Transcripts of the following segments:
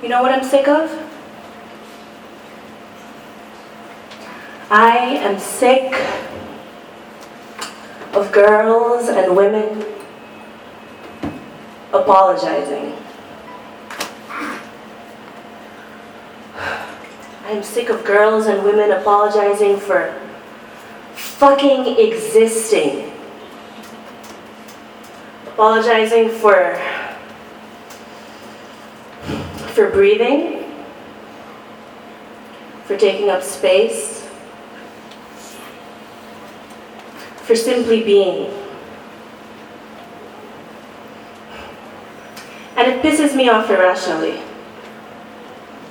You know what I'm sick of? I am sick of girls and women apologizing. I am sick of girls and women apologizing for fucking existing. Apologizing for breathing, for taking up space, for simply being. And it pisses me off irrationally,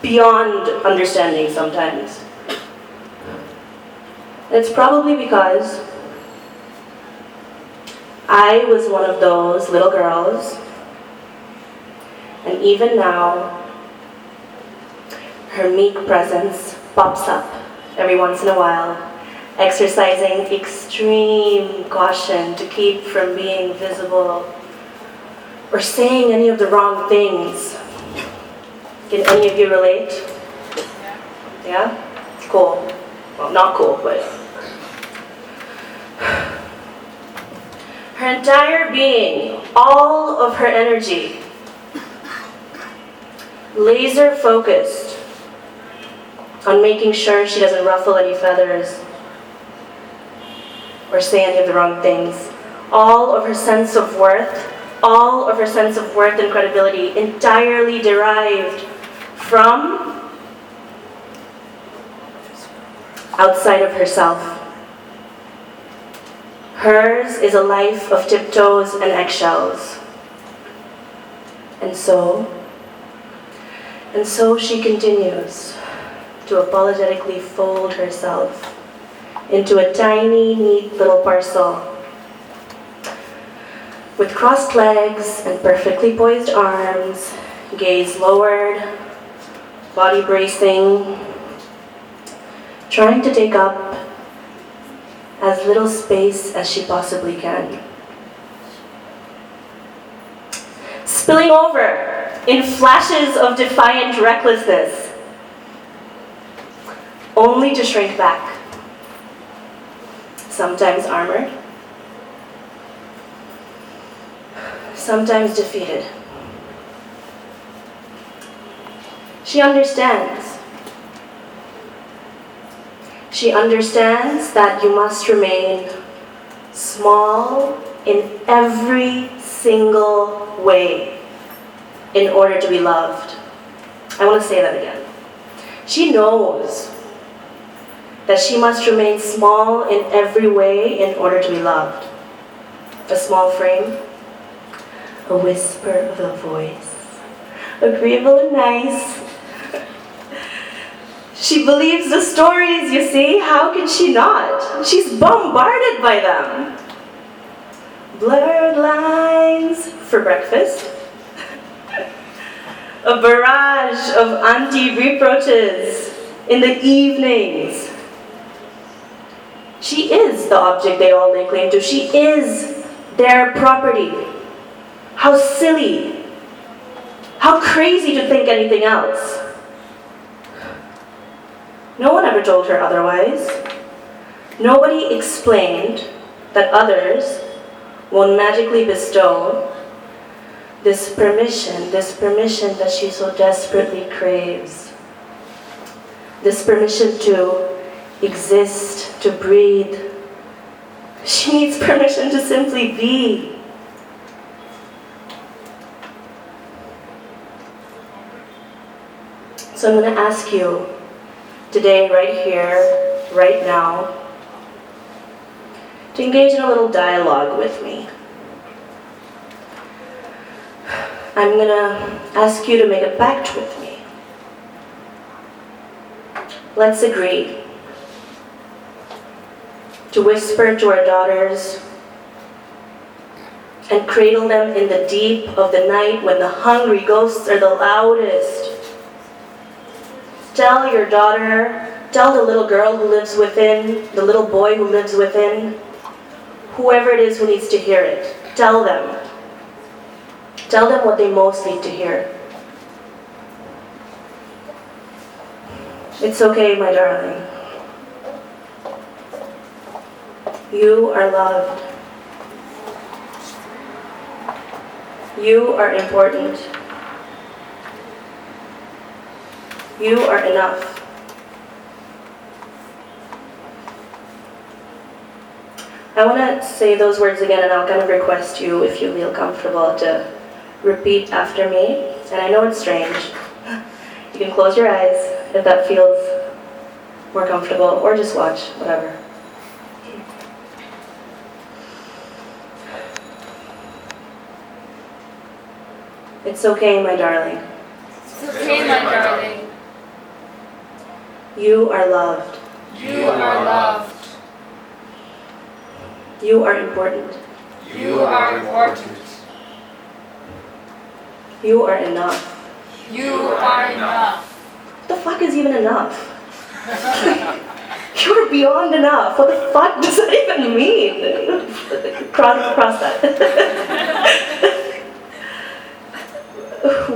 beyond understanding sometimes. And it's probably because I was one of those little girls, and even now, her meek presence pops up every once in a while, exercising extreme caution to keep from being visible or saying any of the wrong things. Can any of you relate? Yeah? Cool. Well, not cool, but... Her entire being, all of her energy, laser focused on making sure she doesn't ruffle any feathers or say any of the wrong things. All of her sense of worth and credibility entirely derived from outside of herself. Hers is a life of tiptoes and eggshells. And so she continues to apologetically fold herself into a tiny, neat little parcel with crossed legs and perfectly poised arms, gaze lowered, body bracing, trying to take up as little space as she possibly can. Spilling over in flashes of defiant recklessness, only to shrink back, sometimes armored, sometimes defeated. She understands. She understands that you must remain small in every single way in order to be loved. I want to say that again. She knows that she must remain small in every way in order to be loved. A small frame, a whisper of a voice, agreeable and nice. She believes the stories, you see. How can she not? She's bombarded by them. Blurred lines for breakfast. A barrage of anti-reproaches in the evenings. She is the object they all lay claim to. She is their property. How silly. How crazy to think anything else. No one ever told her otherwise. Nobody explained that others will magically bestow this permission that she so desperately craves. This permission to exist, to breathe. She needs permission to simply be. So I'm going to ask you today, right here, right now, to engage in a little dialogue with me. I'm going to ask you to make a pact with me. Let's agree to whisper to our daughters and cradle them in the deep of the night when the hungry ghosts are the loudest. Tell your daughter, tell the little girl who lives within, the little boy who lives within, whoever it is who needs to hear it, tell them. Tell them what they most need to hear. It's okay, my darling. You are loved. You are important. You are enough. I want to say those words again, and I'll kind of request you, if you feel comfortable, to repeat after me. And I know it's strange. You can close your eyes if that feels more comfortable, or just watch, whatever. It's okay, my darling. It's okay, my darling. You are loved. You are loved. You are important. You are important. You are enough. You are enough. What the fuck is even enough? You're beyond enough. What the fuck does that even mean? Cross that.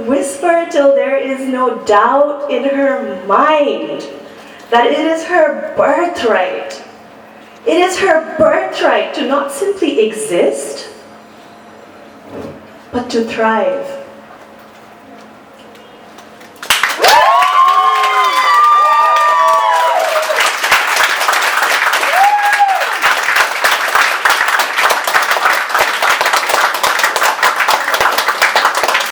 Whisper till there is no doubt in her mind that it is her birthright. It is her birthright to not simply exist, but to thrive.